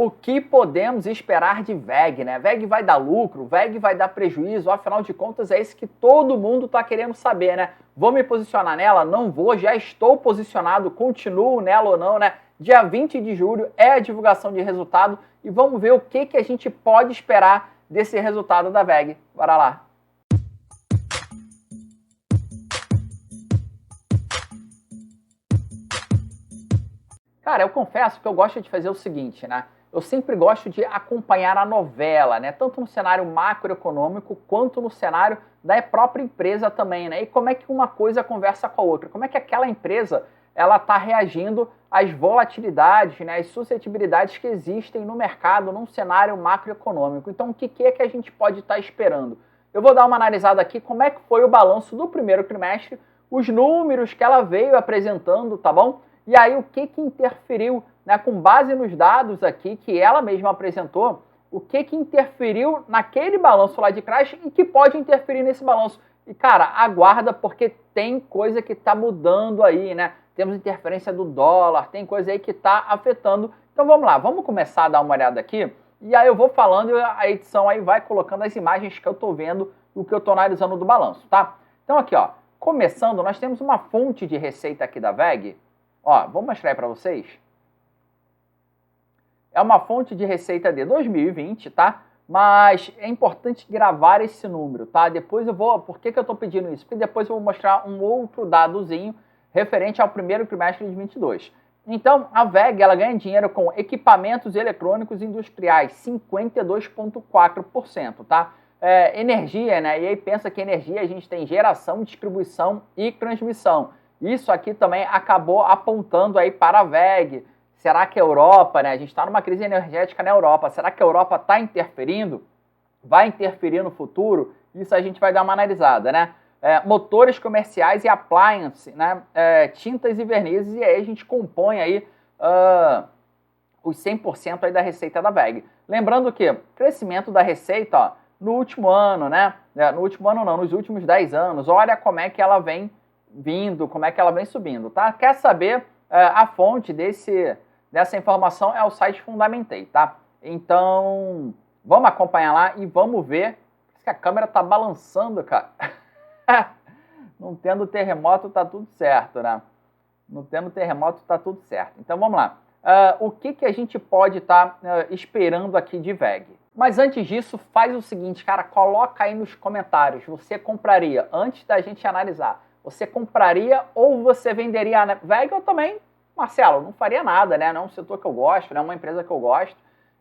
O que podemos esperar de VEG, né? VEG vai dar lucro, VEG vai dar prejuízo, afinal de contas é isso que todo mundo está querendo saber, né? Vou me posicionar nela? Não vou, já estou posicionado, continuo nela ou não, né? Dia 20 de julho é a divulgação de resultado e vamos ver o que a gente pode esperar desse resultado da VEG. Bora lá! Cara, eu confesso que eu gosto de fazer o seguinte, né? Eu sempre gosto de acompanhar a novela, né? Tanto no cenário macroeconômico quanto no cenário da própria empresa também, né? E como é que uma coisa conversa com a outra? Como é que aquela empresa ela está reagindo às volatilidades, né? Às suscetibilidades que existem no mercado, num cenário macroeconômico. Então, o que é que a gente pode estar esperando? Eu vou dar uma analisada aqui como é que foi o balanço do primeiro trimestre, os números que ela veio apresentando, tá bom? E aí o que interferiu, né, com base nos dados aqui que ela mesma apresentou, o que interferiu naquele balanço lá de trás e que pode interferir nesse balanço. E, cara, aguarda porque tem coisa que está mudando aí, né? Temos interferência do dólar, tem coisa aí que está afetando. Então vamos lá, vamos começar a dar uma olhada aqui. E aí eu vou falando e a edição aí vai colocando as imagens que eu estou vendo e o que eu estou analisando do balanço, tá? Então aqui, ó, começando, nós temos uma fonte de receita aqui da VEG. Ó, vou mostrar aí para vocês. É uma fonte de receita de 2020, tá? Mas é importante gravar esse número, tá? Depois eu vou... Por que eu estou pedindo isso? Porque depois eu vou mostrar um outro dadozinho referente ao primeiro trimestre de 2022. Então, a VEG, ela ganha dinheiro com equipamentos eletrônicos industriais, 52,4%, tá? Energia, né? E aí pensa que energia a gente tem geração, distribuição e transmissão. Isso aqui também acabou apontando aí para a VEG. Será que a Europa, né? A gente está numa crise energética na Europa. Será que a Europa está interferindo? Vai interferir no futuro? Isso a gente vai dar uma analisada, né? Motores comerciais e appliance, né? Tintas e vernizes. E aí a gente compõe aí os 100% aí da receita da VEG. Lembrando que crescimento da receita, ó, no último ano, né? No último ano não, nos últimos 10 anos. Olha como é que ela vem vindo, como é que ela vem subindo, tá? Quer saber a fonte dessa informação é o site Fundamentei, tá? Então, vamos acompanhar lá e vamos ver se a câmera tá balançando, cara. Não tendo terremoto tá tudo certo, né? Não tendo terremoto tá tudo certo. Então, vamos lá. O que a gente pode estar esperando aqui de VEG? Mas antes disso, faz o seguinte, cara, coloca aí nos comentários, você compraria, antes da gente analisar, você compraria ou você venderia a VEG? Eu também, Marcelo, não faria nada, né? Não é um setor que eu gosto, não é uma empresa que eu gosto.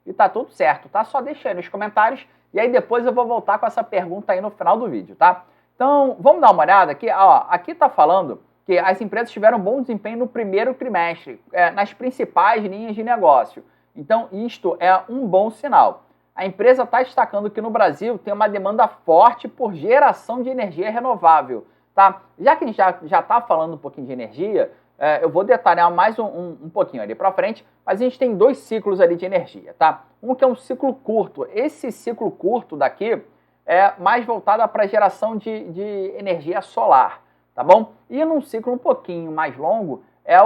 E tá tudo certo, tá? Só deixa aí nos comentários e aí depois eu vou voltar com essa pergunta aí no final do vídeo, tá? Então, vamos dar uma olhada aqui. Ó, aqui tá falando que as empresas tiveram bom desempenho no primeiro trimestre, nas principais linhas de negócio. Então, isto é um bom sinal. A empresa está destacando que no Brasil tem uma demanda forte por geração de energia renovável. Tá? Já que a gente já está falando um pouquinho de energia, eu vou detalhar mais um pouquinho ali para frente, mas a gente tem dois ciclos ali de energia, tá? Um que é um ciclo curto. Esse ciclo curto daqui é mais voltado para a geração de energia solar, tá bom? E num ciclo um pouquinho mais longo é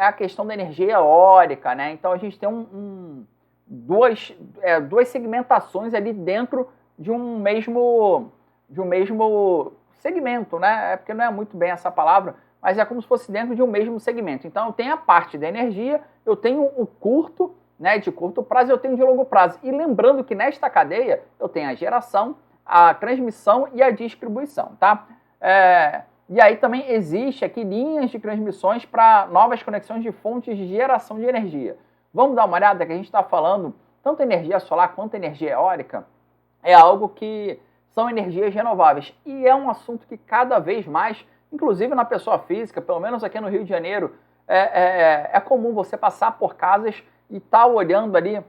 a questão da energia eólica, né? Então a gente tem duas segmentações ali dentro de um mesmo segmento, né? Porque não é muito bem essa palavra, mas é como se fosse dentro de um mesmo segmento. Então eu tenho a parte da energia, eu tenho o curto, né, de curto prazo, eu tenho de longo prazo. E lembrando que nesta cadeia eu tenho a geração, a transmissão e a distribuição, tá? E aí também existe aqui linhas de transmissões para novas conexões de fontes de geração de energia. Vamos dar uma olhada que a gente está falando, tanto energia solar quanto energia eólica, é algo que são energias renováveis. E é um assunto que cada vez mais, inclusive na pessoa física, pelo menos aqui no Rio de Janeiro, é comum você passar por casas e estar olhando ali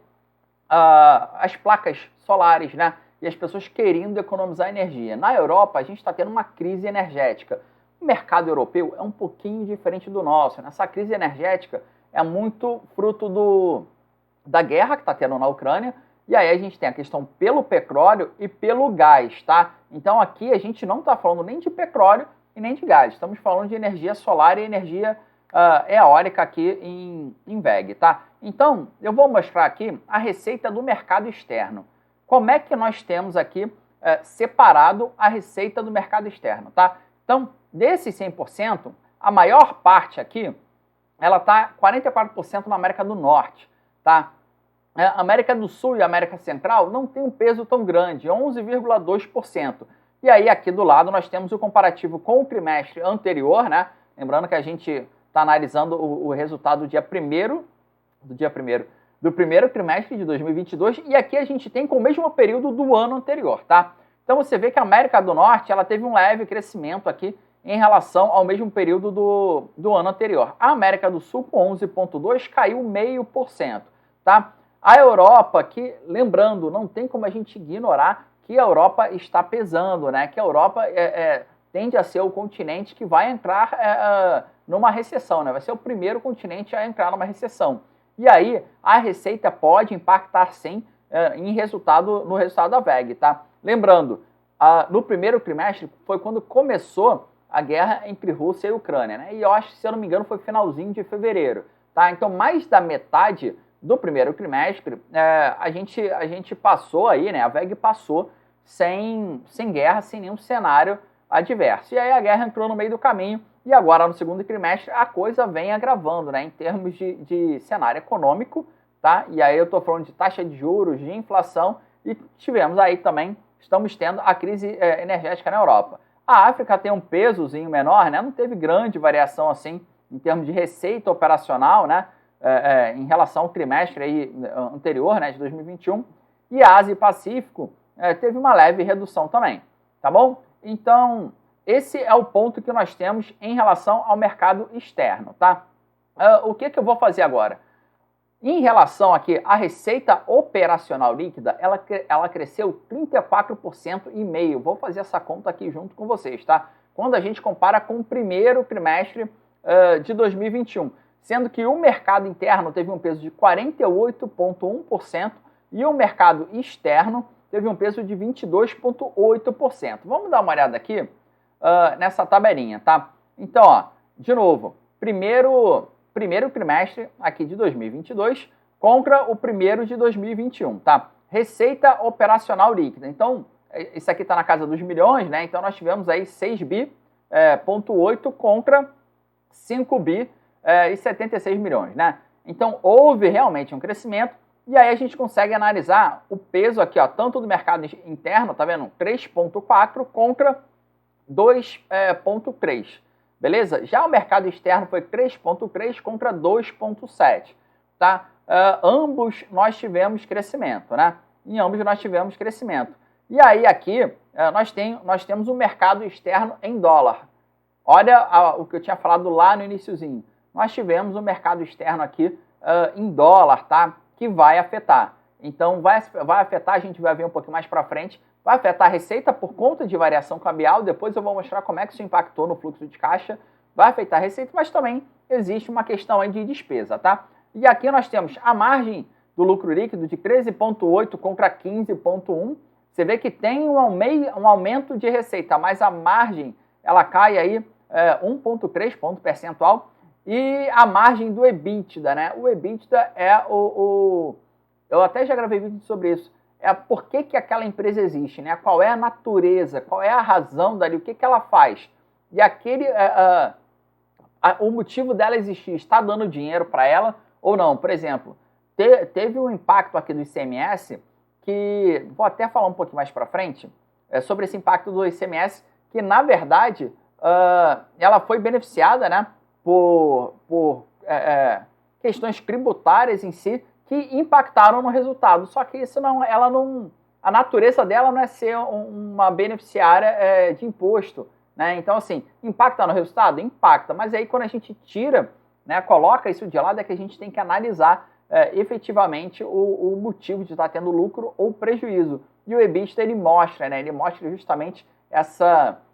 as placas solares, né? E as pessoas querendo economizar energia. Na Europa, a gente está tendo uma crise energética. O mercado europeu é um pouquinho diferente do nosso. Essa crise energética é muito fruto da guerra que está tendo na Ucrânia. E aí a gente tem a questão pelo petróleo e pelo gás, tá? Então aqui a gente não está falando nem de petróleo e nem de gás. Estamos falando de energia solar e energia eólica aqui em VEG, tá? Então, eu vou mostrar aqui a receita do mercado externo. Como é que nós temos aqui separado a receita do mercado externo, tá? Então, desses 100%, a maior parte aqui, ela está 44% na América do Norte, tá? A América do Sul e a América Central não tem um peso tão grande, 11,2%. E aí, aqui do lado, nós temos o comparativo com o trimestre anterior, né? Lembrando que a gente está analisando o resultado do primeiro trimestre de 2022, e aqui a gente tem com o mesmo período do ano anterior, tá? Então você vê que a América do Norte, ela teve um leve crescimento aqui em relação ao mesmo período do ano anterior. A América do Sul, com 11,2%, caiu 0,5%, tá? A Europa, que, lembrando, não tem como a gente ignorar que a Europa está pesando, né? Que a Europa tende a ser o continente que vai entrar numa recessão, né? Vai ser o primeiro continente a entrar numa recessão. E aí, a receita pode impactar, sim, no resultado da VEG, tá? Lembrando, no primeiro trimestre foi quando começou a guerra entre Rússia e Ucrânia, né? E eu acho, se eu não me engano, foi finalzinho de fevereiro, tá? Então, mais da metade do primeiro trimestre, a gente passou aí, né? A VEG passou sem guerra, sem nenhum cenário adverso. E aí a guerra entrou no meio do caminho e agora no segundo trimestre a coisa vem agravando, né? Em termos de cenário econômico, tá? E aí eu estou falando de taxa de juros, de inflação e tivemos aí também, estamos tendo a crise energética na Europa. A África tem um pesozinho menor, né? Não teve grande variação assim em termos de receita operacional, né? Em relação ao trimestre aí, anterior, né, de 2021, e a Ásia e Pacífico teve uma leve redução também, tá bom? Então, esse é o ponto que nós temos em relação ao mercado externo, tá? O que eu vou fazer agora? Em relação aqui à receita operacional líquida, ela cresceu 34,5%. Vou fazer essa conta aqui junto com vocês, tá? Quando a gente compara com o primeiro trimestre de 2021. Sendo que o mercado interno teve um peso de 48,1% e o mercado externo teve um peso de 22,8%. Vamos dar uma olhada aqui nessa tabelinha, tá? Então, ó, de novo, primeiro trimestre aqui de 2022 contra o primeiro de 2021, tá? Receita operacional líquida. Então, isso aqui está na casa dos milhões, né? Então, nós tivemos aí 6 bi,8 contra 5 bi e 76 milhões, né? Então, houve realmente um crescimento e aí a gente consegue analisar o peso aqui, ó, tanto do mercado interno, tá vendo? 3,4 contra 2,3, beleza? Já o mercado externo foi 3,3 contra 2,7, tá? Ambos nós tivemos crescimento, né? Em ambos nós tivemos crescimento. E aí aqui nós temos o mercado externo em dólar. Olha o que eu tinha falado lá no iniciozinho. Nós tivemos o mercado externo aqui em dólar, tá? Que vai afetar. Então, vai afetar, a gente vai ver um pouquinho mais para frente, vai afetar a receita por conta de variação cambial, depois eu vou mostrar como é que isso impactou no fluxo de caixa, vai afetar a receita, mas também existe uma questão aí de despesa, tá? E aqui nós temos a margem do lucro líquido de 13,8 contra 15,1. Você vê que tem um aumento de receita, mas a margem, ela cai aí 1,3 ponto percentual. E a margem do EBITDA, né? O EBITDA é eu até já gravei vídeo sobre isso. É por que aquela empresa existe, né? Qual é a natureza, qual é a razão dali, o que ela faz. E o motivo dela existir, está dando dinheiro para ela ou não? Por exemplo, teve um impacto aqui do ICMS, que vou até falar um pouquinho mais para frente, sobre esse impacto do ICMS, que na verdade ela foi beneficiada, né? Por questões tributárias em si que impactaram no resultado. Só que isso a natureza dela não é ser uma beneficiária de imposto, né? Então, assim, impacta no resultado? Impacta. Mas aí quando a gente tira, né, coloca isso de lado, é que a gente tem que analisar efetivamente o motivo de estar tendo lucro ou prejuízo. E o EBITDA, ele mostra, né? Ele mostra justamente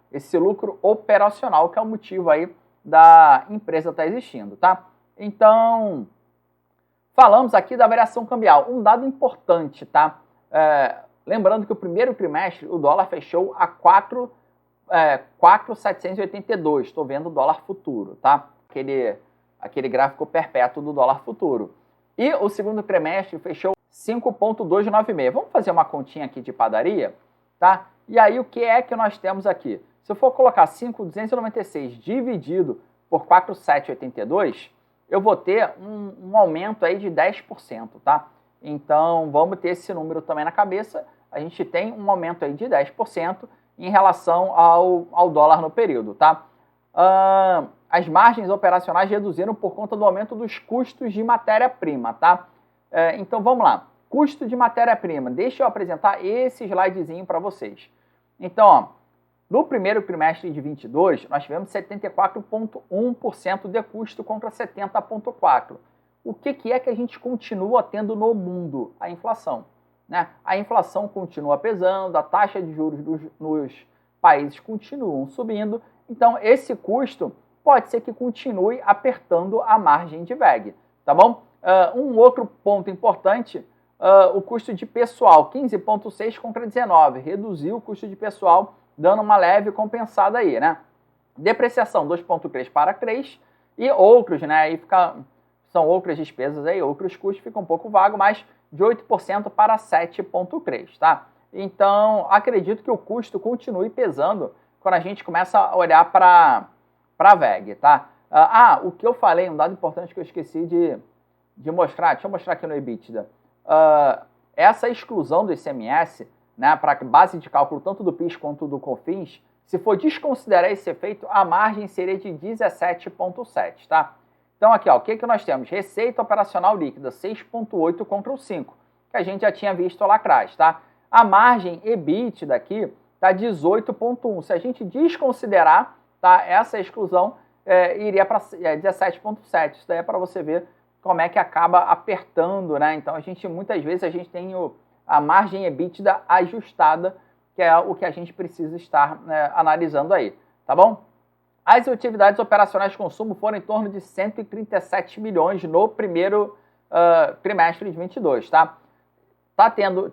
esse lucro operacional, que é o motivo aí da empresa estar existindo, tá? Então, falamos aqui da variação cambial. Um dado importante, tá? Lembrando que o primeiro trimestre o dólar fechou a 4,782. Estou vendo o dólar futuro, tá? aquele gráfico perpétuo do dólar futuro. E o segundo trimestre fechou 5,296. Vamos fazer uma continha aqui de padaria, tá? E aí o que é que nós temos aqui? Se eu for colocar 5,296 dividido por 4,782, eu vou ter um aumento aí de 10%, tá? Então, vamos ter esse número também na cabeça. A gente tem um aumento aí de 10% em relação ao dólar no período, tá? As margens operacionais reduziram por conta do aumento dos custos de matéria-prima, tá? Então, vamos lá. Custo de matéria-prima. Deixa eu apresentar esse slidezinho para vocês. Então, ó, no primeiro trimestre de 22, nós tivemos 74,1% de custo contra 70,4%. O que é que a gente continua tendo no mundo? A inflação, né? A inflação continua pesando, a taxa de juros nos países continuam subindo, então esse custo pode ser que continue apertando a margem de VEG, tá bom? Um outro ponto importante, o custo de pessoal, 15,6 contra 19, reduziu o custo de pessoal, dando uma leve compensada aí, né? Depreciação 2,3 para 3 e outros, né? Aí são outras despesas aí, outros custos, fica um pouco vago, mas de 8% para 7,3, tá? Então, acredito que o custo continue pesando quando a gente começa a olhar para a VEG, tá? O que eu falei, um dado importante que eu esqueci de mostrar, deixa eu mostrar aqui no EBITDA. Essa exclusão do ICMS, né, para base de cálculo tanto do PIS quanto do COFINS, se for desconsiderar esse efeito, a margem seria de 17,7, tá? Então aqui, ó, o que nós temos? Receita operacional líquida, 6,8 contra o 5, que a gente já tinha visto lá atrás, tá? A margem EBITDA aqui está 18,1. Se a gente desconsiderar, tá, essa exclusão, iria para 17,7. Isso daí é para você ver como é que acaba apertando, né? Então muitas vezes a gente tem a margem EBITDA ajustada, que é o que a gente precisa estar, né, analisando aí, tá bom? As atividades operacionais de consumo foram em torno de 137 milhões no primeiro trimestre de 22, tá?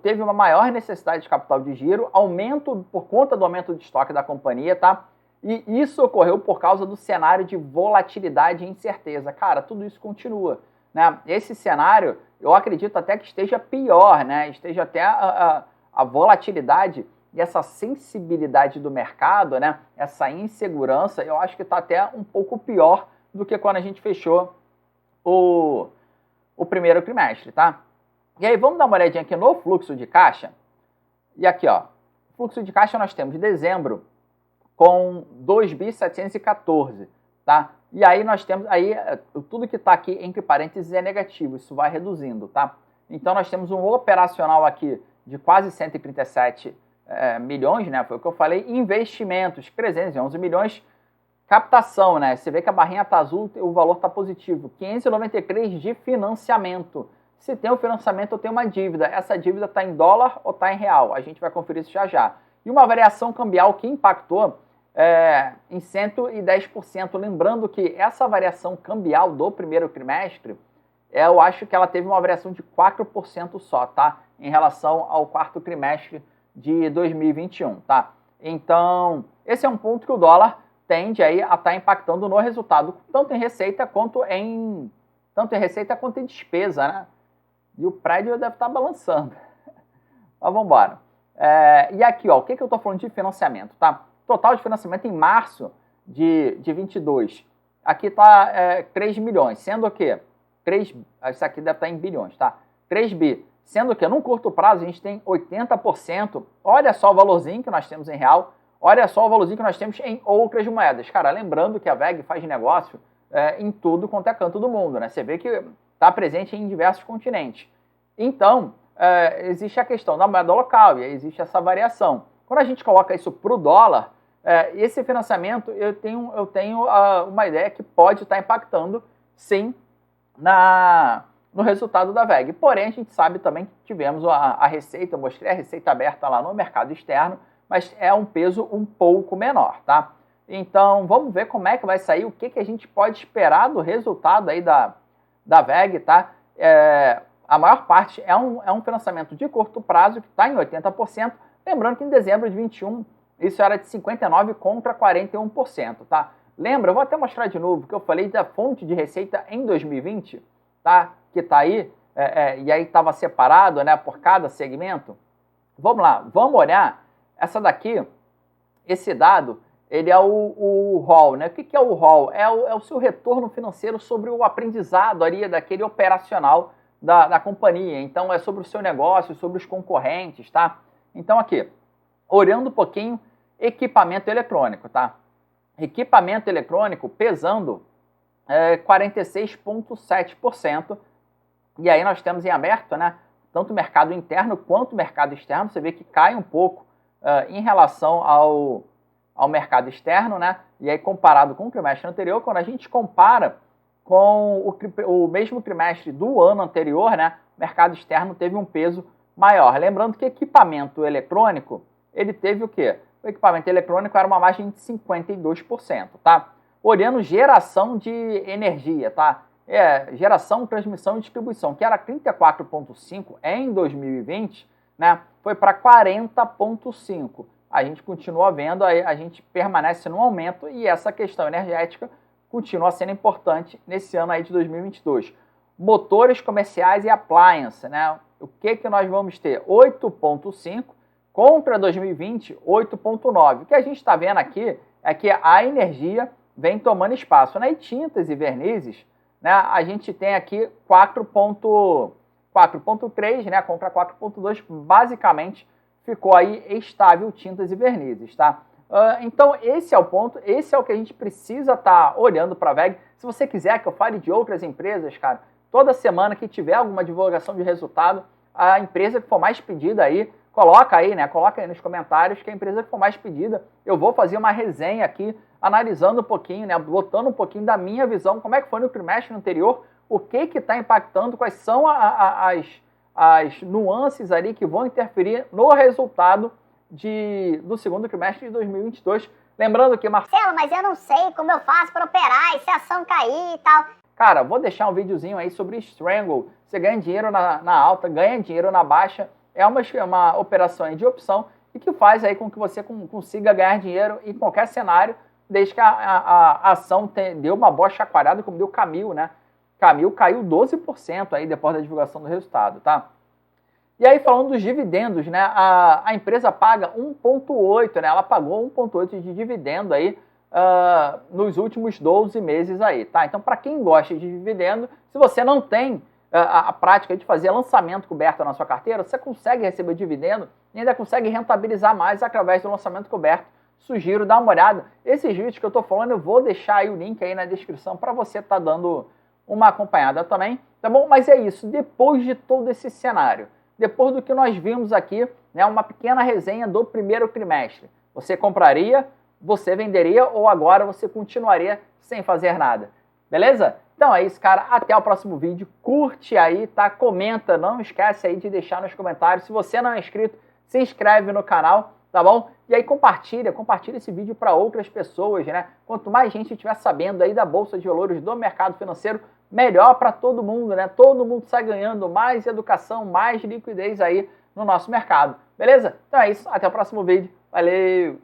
Teve uma maior necessidade de capital de giro, aumento por conta do aumento de estoque da companhia, tá? E isso ocorreu por causa do cenário de volatilidade e incerteza. Cara, tudo isso continua, né? Esse cenário, eu acredito até que esteja pior, né? Esteja até a volatilidade e essa sensibilidade do mercado, né? Essa insegurança, eu acho que está até um pouco pior do que quando a gente fechou o primeiro trimestre, tá? E aí, vamos dar uma olhadinha aqui no fluxo de caixa. E aqui, ó, fluxo de caixa nós temos de dezembro com 2.714, tá? E aí nós temos, tudo que está aqui entre parênteses é negativo, isso vai reduzindo, tá? Então nós temos um operacional aqui de quase 137 milhões, né? Foi o que eu falei. Investimentos, 311 milhões. Captação, né? Você vê que a barrinha está azul, o valor está positivo. 593 de financiamento. Se tem o financiamento, eu tenho uma dívida. Essa dívida está em dólar ou está em real? A gente vai conferir isso já já. E uma variação cambial que impactou em 110%. Lembrando que essa variação cambial do primeiro trimestre, eu acho que ela teve uma variação de 4% só, tá? Em relação ao quarto trimestre de 2021, tá? Então, esse é um ponto que o dólar tende aí a estar impactando no resultado, tanto em receita quanto em despesa, né? E o prédio deve estar balançando. Mas vamos embora. E aqui, ó, o que eu estou falando de financiamento, tá? Total de financiamento em março de 22. Aqui está 3 milhões, sendo que isso aqui deve estar em bilhões, tá? 3 bi. Sendo que num curto prazo a gente tem 80%. Olha só o valorzinho que nós temos em real. Olha só o valorzinho que nós temos em outras moedas. Cara, lembrando que a VEG faz negócio em tudo quanto é canto do mundo, né? Você vê que está presente em diversos continentes. Então, existe a questão da moeda local e existe essa variação. Quando a gente coloca isso para o dólar, esse financiamento, eu tenho uma ideia que pode estar impactando, sim, no resultado da VEG. Porém, a gente sabe também que tivemos a receita, eu mostrei a receita aberta lá no mercado externo, mas é um peso um pouco menor, tá? Então, vamos ver como é que vai sair, o que a gente pode esperar do resultado aí da VEG, tá? A maior parte é um financiamento de curto prazo, que está em 80%. Lembrando que em dezembro de 21, isso era de 59% contra 41%, tá? Lembra? Eu vou até mostrar de novo que eu falei da fonte de receita em 2020, tá? Que está aí, e aí estava separado, né, por cada segmento. Vamos lá, vamos olhar essa daqui, esse dado, ele é o ROL, né? O que é o ROL? É o seu retorno financeiro sobre o aprendizado ali daquele operacional da companhia. Então, é sobre o seu negócio, sobre os concorrentes, tá? Então, aqui, olhando um pouquinho, equipamento eletrônico, tá? Equipamento eletrônico pesando 46,7%. E aí nós temos em aberto, né, tanto o mercado interno quanto o mercado externo. Você vê que cai um pouco em relação ao mercado externo, né? E aí comparado com o trimestre anterior, quando a gente compara com o mesmo trimestre do ano anterior, né, o mercado externo teve um peso maior. Lembrando que equipamento eletrônico, ele teve o quê? O equipamento eletrônico era uma margem de 52%, tá? Olhando geração de energia, tá? Geração, transmissão e distribuição, que era 34,5 em 2020, né? Foi para 40,5. A gente continua vendo, a gente permanece no aumento e essa questão energética continua sendo importante nesse ano aí de 2022. Motores comerciais e appliance, né? O que nós vamos ter? 8,5 contra 2020, 8,9. O que a gente está vendo aqui é que a energia vem tomando espaço. Né? E tintas e vernizes, né, a gente tem aqui 4,3, né, contra 4,2, basicamente ficou aí estável tintas e vernizes, tá? Então esse é o ponto, esse é o que a gente precisa estar olhando para a VEG. Se você quiser que eu fale de outras empresas, cara, toda semana que tiver alguma divulgação de resultado, a empresa que for mais pedida aí, coloca aí, né? Coloca aí nos comentários que a empresa que for mais pedida, eu vou fazer uma resenha aqui, analisando um pouquinho, né? Botando um pouquinho da minha visão, como é que foi no trimestre anterior, o que está impactando, quais são as nuances ali que vão interferir no resultado do segundo trimestre de 2022. Lembrando que, Marcelo, mas eu não sei como eu faço para operar e se a ação cair e tal. Cara, vou deixar um videozinho aí sobre Strangle. Você ganha dinheiro na alta, ganha dinheiro na baixa. É uma operação de opção e que faz aí com que você consiga ganhar dinheiro em qualquer cenário, desde que a ação deu uma boa chacoalhada, como deu Camil, né? Camil caiu 12% aí depois da divulgação do resultado, tá? E aí, falando dos dividendos, né? A empresa paga 1,8, né? Ela pagou 1,8 de dividendo aí nos últimos 12 meses aí, tá? Então, para quem gosta de dividendo, se você não tem a prática de fazer lançamento coberto na sua carteira, você consegue receber dividendo e ainda consegue rentabilizar mais através do lançamento coberto. Sugiro dar uma olhada. Esses vídeos que eu estou falando, eu vou deixar aí o link aí na descrição para você estar dando uma acompanhada também, tá bom? Mas é isso, depois de todo esse cenário, depois do que nós vimos aqui, né, uma pequena resenha do primeiro trimestre, você compraria, você venderia ou agora você continuaria sem fazer nada? Beleza? Então é isso, cara. Até o próximo vídeo. Curte aí, tá? Comenta. Não esquece aí de deixar nos comentários. Se você não é inscrito, se inscreve no canal, tá bom? E aí compartilha esse vídeo para outras pessoas, né? Quanto mais gente estiver sabendo aí da Bolsa de Valores, do mercado financeiro, melhor para todo mundo, né? Todo mundo sai ganhando mais educação, mais liquidez aí no nosso mercado. Beleza? Então é isso. Até o próximo vídeo. Valeu!